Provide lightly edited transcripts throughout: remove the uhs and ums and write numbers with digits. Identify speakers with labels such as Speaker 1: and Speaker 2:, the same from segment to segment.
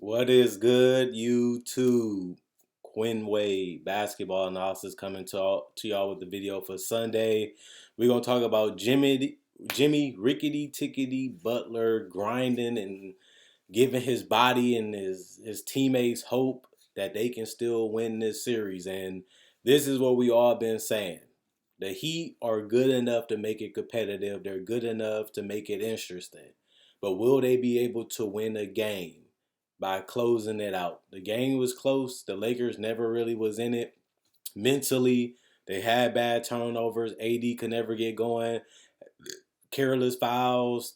Speaker 1: What is good, YouTube? Quinn Wade basketball analysis coming to y'all with the video for Sunday. We're gonna talk about Jimmy Rickety Tickety Butler grinding and giving his body and his teammates hope that they can still win this series. And this is what we all been saying. The Heat are good enough to make it competitive. They're good enough to make it interesting. But will they be able to win a game by closing it out? The game was close. The Lakers never really was in it. Mentally, they had bad turnovers. AD could never get going. Careless fouls,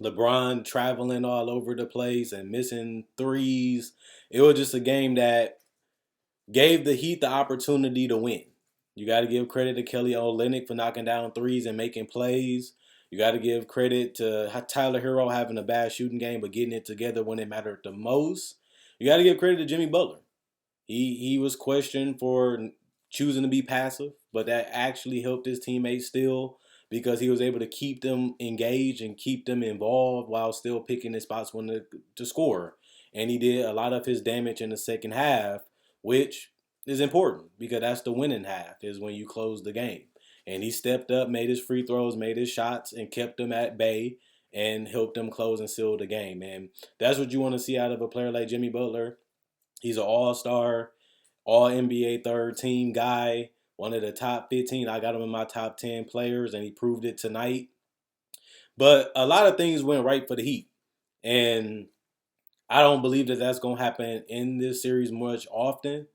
Speaker 1: LeBron traveling all over the place and missing threes. It was just a game that gave the Heat the opportunity to win. You got to give credit to Kelly Olynyk for knocking down threes and making plays. You got to give credit to Tyler Hero having a bad shooting game but getting it together when it mattered the most. You got to give credit to Jimmy Butler. He was questioned for choosing to be passive, but that actually helped his teammates still because he was able to keep them engaged and keep them involved while still picking his spots when to score. And he did a lot of his damage in the second half, which is important because that's the winning half is when you close the game. And he stepped up, made his free throws, made his shots, and kept them at bay and helped them close and seal the game. And that's what you want to see out of a player like Jimmy Butler. He's an all-star, all NBA third team guy, one of the top 15. I got him in my top 10 players, and he proved it tonight. But a lot of things went right for the Heat. And I don't believe that that's going to happen in this series much often.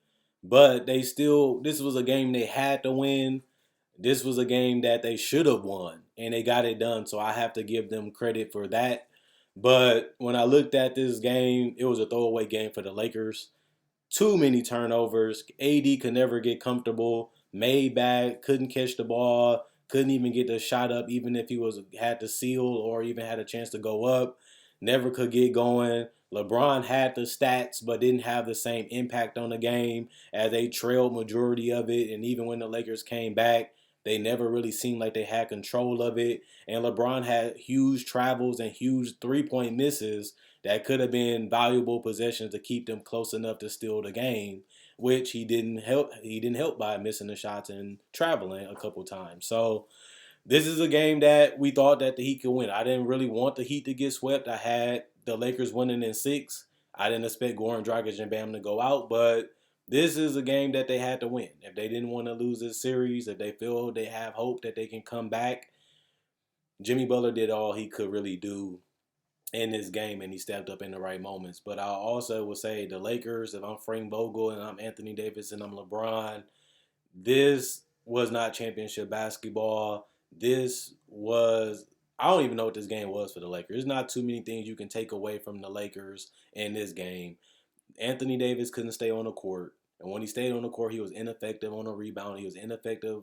Speaker 1: But this was a game they had to win. This was a game that they should have won, and they got it done. So I have to give them credit for that. But when I looked at this game, it was a throwaway game for the Lakers. Too many turnovers. AD could never get comfortable. Made bad, couldn't catch the ball, couldn't even get the shot up, even if he had to seal or even had a chance to go up. Never could get going. LeBron had the stats, but didn't have the same impact on the game as they trailed majority of it. And even when the Lakers came back, they never really seemed like they had control of it. And LeBron had huge travels and huge 3-point misses that could have been valuable possessions to keep them close enough to steal the game, which he didn't help. He didn't help by missing the shots and traveling a couple times. So this is a game that we thought that the Heat could win. I didn't really want the Heat to get swept. I had the Lakers winning in 6. I didn't expect Goran Dragic and Bam to go out, but this is a game that they had to win. If they didn't want to lose this series, if they feel they have hope that they can come back, Jimmy Butler did all he could really do in this game, and he stepped up in the right moments. But I also would say the Lakers, if I'm Frank Vogel and I'm Anthony Davis and I'm LeBron, this was not championship basketball. This was, I don't even know what this game was for the Lakers. There's not too many things you can take away from the Lakers in this game. Anthony Davis couldn't stay on the court. And when he stayed on the court, he was ineffective on a rebound. He was ineffective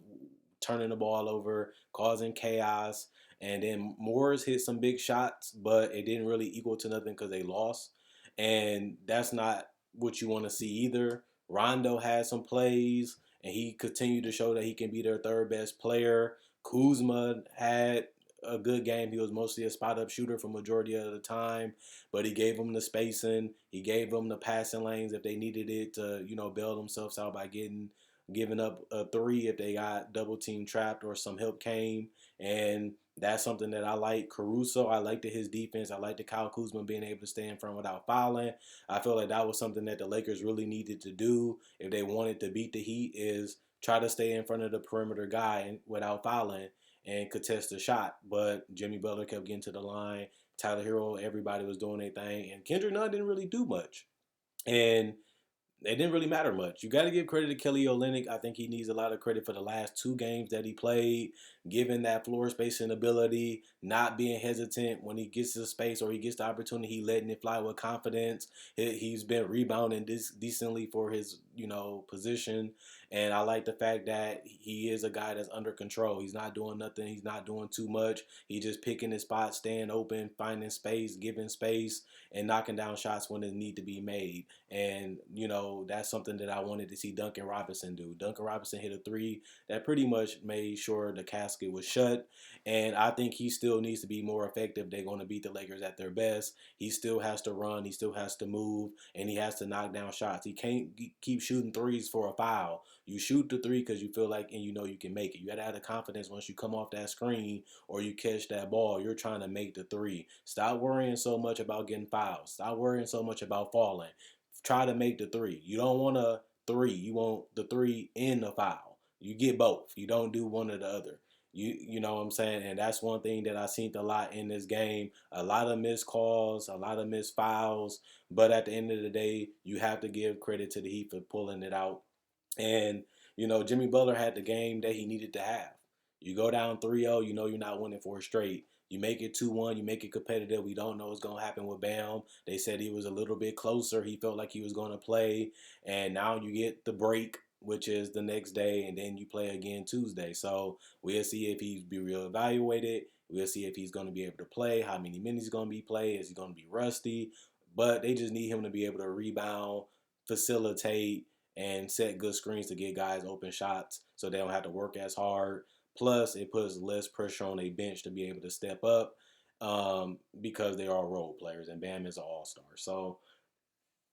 Speaker 1: turning the ball over, causing chaos. And then Morris hit some big shots, but it didn't really equal to nothing because they lost. And that's not what you want to see either. Rondo had some plays, and he continued to show that he can be their third best player. Kuzma had a good game. He was mostly a spot up shooter for majority of the time, but he gave them the spacing. He gave them the passing lanes if they needed it to, bail themselves out by giving up a three if they got double team trapped or some help came. And that's something that I like. Caruso, I liked his defense. I liked the Kyle Kuzma being able to stay in front without fouling. I feel like that was something that the Lakers really needed to do if they wanted to beat the Heat, is try to stay in front of the perimeter guy without fouling and contest the shot. But Jimmy Butler kept getting to the line. Tyler Hero, everybody was doing their thing. And Kendrick Nunn didn't really do much. And it didn't really matter much. You got to give credit to Kelly Olynyk. I think he needs a lot of credit for the last 2 games that he played, given that floor spacing ability, not being hesitant when he gets the space or he gets the opportunity, he letting it fly with confidence. He's been rebounding decently for his, position. And I like the fact that he is a guy that's under control. He's not doing nothing. He's not doing too much. He's just picking his spot, staying open, finding space, giving space, and knocking down shots when it need to be made. And, that's something that I wanted to see Duncan Robinson do. Duncan Robinson hit a three that pretty much made sure the casket was shut. And I think he still needs to be more effective. They're going to beat the Lakers at their best. He still has to run. He still has to move. And he has to knock down shots. He can't keep shooting threes for a foul. You shoot the three because you feel like and you know you can make it. You got to have the confidence once you come off that screen or you catch that ball. You're trying to make the three. Stop worrying so much about getting fouls. Stop worrying so much about falling. Try to make the three. You don't want a three. You want the three in the foul. You get both. You don't do one or the other. You know what I'm saying? And that's one thing that I seen a lot in this game. A lot of missed calls, a lot of missed fouls. But at the end of the day, you have to give credit to the Heat for pulling it out. And, Jimmy Butler had the game that he needed to have. You go down 3-0, you know you're not winning for a straight. You make it 2-1, you make it competitive. We don't know what's going to happen with Bam. They said he was a little bit closer. He felt like he was going to play. And now you get the break, which is the next day, and then you play again Tuesday. So we'll see if he's be reevaluated. We'll see if he's going to be able to play, how many minutes he's going to be played. Is he going to be rusty? But they just need him to be able to rebound, facilitate, and set good screens to get guys open shots so they don't have to work as hard. Plus, it puts less pressure on a bench to be able to step up because they are role players, and Bam is an all-star. So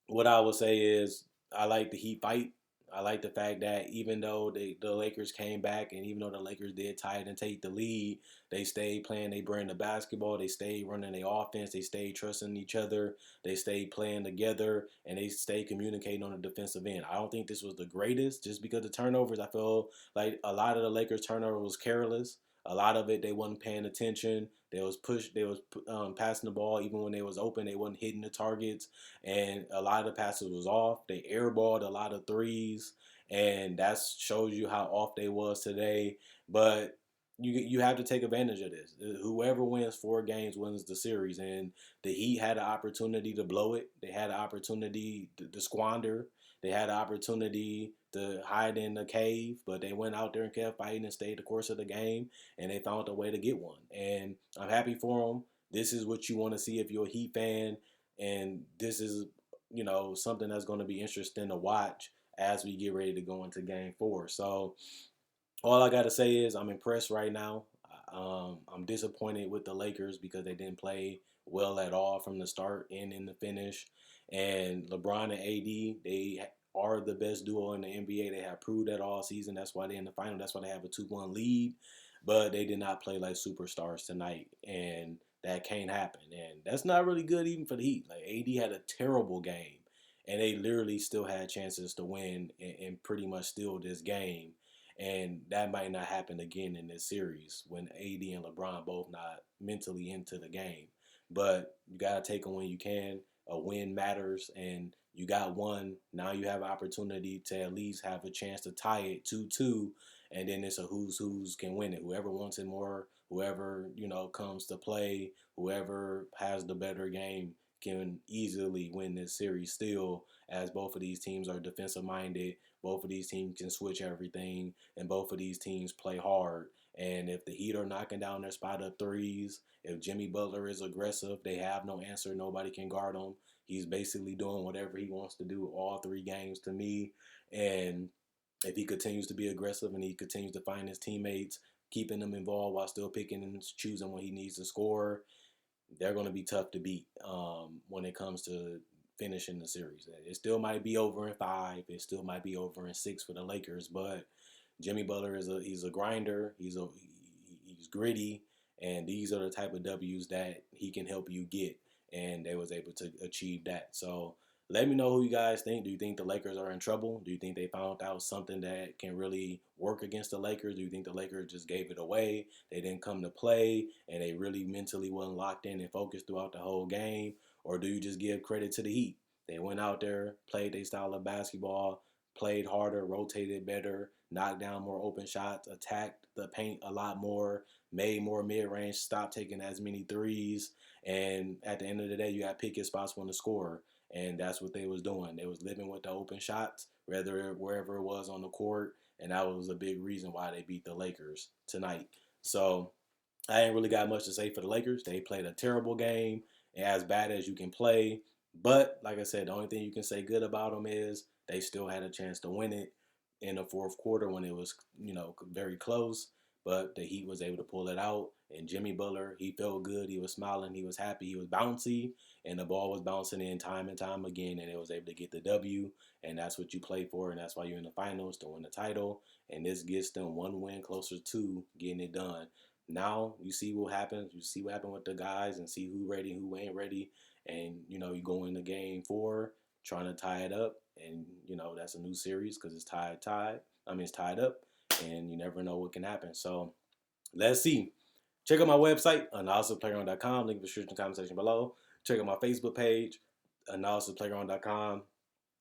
Speaker 1: what I would say is I like the Heat fight. I like the fact that even though the Lakers came back and even though the Lakers did tie it and take the lead, they stayed playing their brand of basketball. They stayed running their offense. They stayed trusting each other. They stayed playing together and they stayed communicating on the defensive end. I don't think this was the greatest just because the turnovers. I feel like a lot of the Lakers turnover was careless. A lot of it they wasn't paying attention. They was passing the ball even when they was open. They wasn't hitting the targets and a lot of the passes was off. They airballed a lot of threes, and that shows you how off they was today. But you have to take advantage of this. Whoever wins 4 games wins the series, and the Heat had an opportunity to blow it. They had an opportunity to squander. They had an opportunity to hide in the cave, but they went out there and kept fighting and stayed the course of the game, and they found a way to get one. And I'm happy for them. This is what you want to see if you're a Heat fan and this is something that's going to be interesting to watch as we get ready to go into game 4. So all I got to say is I'm impressed right now. I'm disappointed with the Lakers because they didn't play well at all from the start and in the finish. And LeBron and AD, they are the best duo in the NBA. They have proved that all season. That's why they're in the final. That's why they have a 2-1 lead. But they did not play like superstars tonight. And that can't happen. And that's not really good even for the Heat. Like AD had a terrible game. And they literally still had chances to win and pretty much steal this game. And that might not happen again in this series when AD and LeBron both not mentally into the game. But you got to take them when you can. A win matters, and you got one. Now you have an opportunity to at least have a chance to tie it 2-2, and then it's a who's can win it. Whoever wants it more, whoever comes to play, whoever has the better game can easily win this series still, as both of these teams are defensive minded. Both of these teams can switch everything, and both of these teams play hard. And if the Heat are knocking down their spot of threes, if Jimmy Butler is aggressive, they have no answer. Nobody can guard him. He's basically doing whatever he wants to do all 3 games to me. And if he continues to be aggressive and he continues to find his teammates, keeping them involved while still picking and choosing when he needs to score, they're going to be tough to beat when it comes to finishing the series. It still might be over in 5. It still might be over in 6 for the Lakers, but Jimmy Butler he's a grinder. He's gritty, and these are the type of W's that he can help you get, and they was able to achieve that. So let me know who you guys think. Do you think the Lakers are in trouble? Do you think they found out something that can really work against the Lakers? Do you think the Lakers just gave it away? They didn't come to play, and they really mentally wasn't locked in and focused throughout the whole game? Or do you just give credit to the Heat? They went out there, played their style of basketball, played harder, rotated better, knocked down more open shots, attacked the paint a lot more, made more mid-range, stopped taking as many threes, and at the end of the day, you got pick your spots when to score, and that's what they was doing. They was living with the open shots, wherever it was on the court, and that was a big reason why they beat the Lakers tonight. So I ain't really got much to say for the Lakers. They played a terrible game, as bad as you can play. But like I said, the only thing you can say good about them is they still had a chance to win it in the fourth quarter when it was, very close. But the Heat was able to pull it out. And Jimmy Butler, he felt good. He was smiling. He was happy. He was bouncy. And the ball was bouncing in time and time again. And it was able to get the W. And that's what you play for. And that's why you're in the finals to win the title. And this gets them one win closer to getting it done. Now you see what happens. You see what happened with the guys and see who ready, who ain't ready. And, you go into game 4 trying to tie it up. And, that's a new series because it's it's tied up. And you never know what can happen. So let's see. Check out my website, analysisplayground.com. Link in the description comment section below. Check out my Facebook page, analysisplayground.com.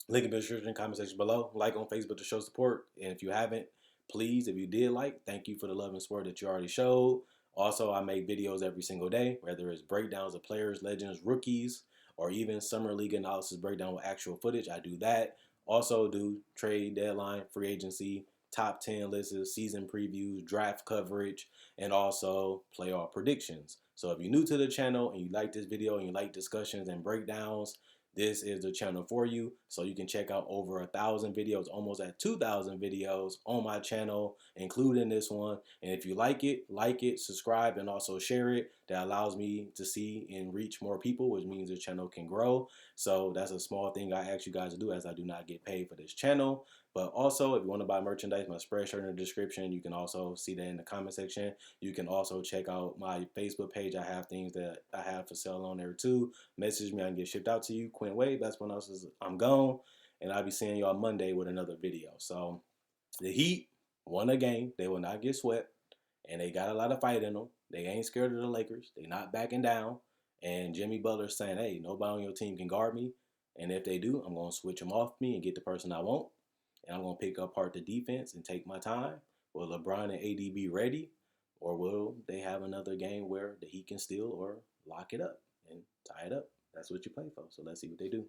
Speaker 1: Link in the description comment section below. Like on Facebook to show support. And if you haven't, please, if you did like, thank you for the love and support that you already showed. Also, I make videos every single day, whether it's breakdowns of players, legends, rookies, or even summer league analysis breakdown with actual footage. I do that. Also do trade deadline, free agency, top 10 lists, season previews, draft coverage, and also playoff predictions. So if you're new to the channel and you like this video and you like discussions and breakdowns, this is the channel for you. So you can check out over 1,000 videos, almost at 2,000 videos on my channel, including this one. And if you like it, subscribe, and also share it. That allows me to see and reach more people, which means the channel can grow. So that's a small thing I ask you guys to do, as I do not get paid for this channel. But also, if you want to buy merchandise, my Spreadshirt in the description. You can also see that in the comment section. You can also check out my Facebook page. I have things that I have for sale on there too. Message me, I can get shipped out to you. Quinn Wade, that's when else is I'm gone. And I'll be seeing y'all Monday with another video. So the Heat won a game. They will not get swept. And they got a lot of fight in them. They ain't scared of the Lakers. They not backing down. And Jimmy Butler's saying, hey, nobody on your team can guard me. And if they do, I'm going to switch them off me and get the person I want. And I'm going to pick apart the defense and take my time. Will LeBron and AD be ready? Or will they have another game where the Heat can steal or lock it up and tie it up? That's what you play for. So let's see what they do.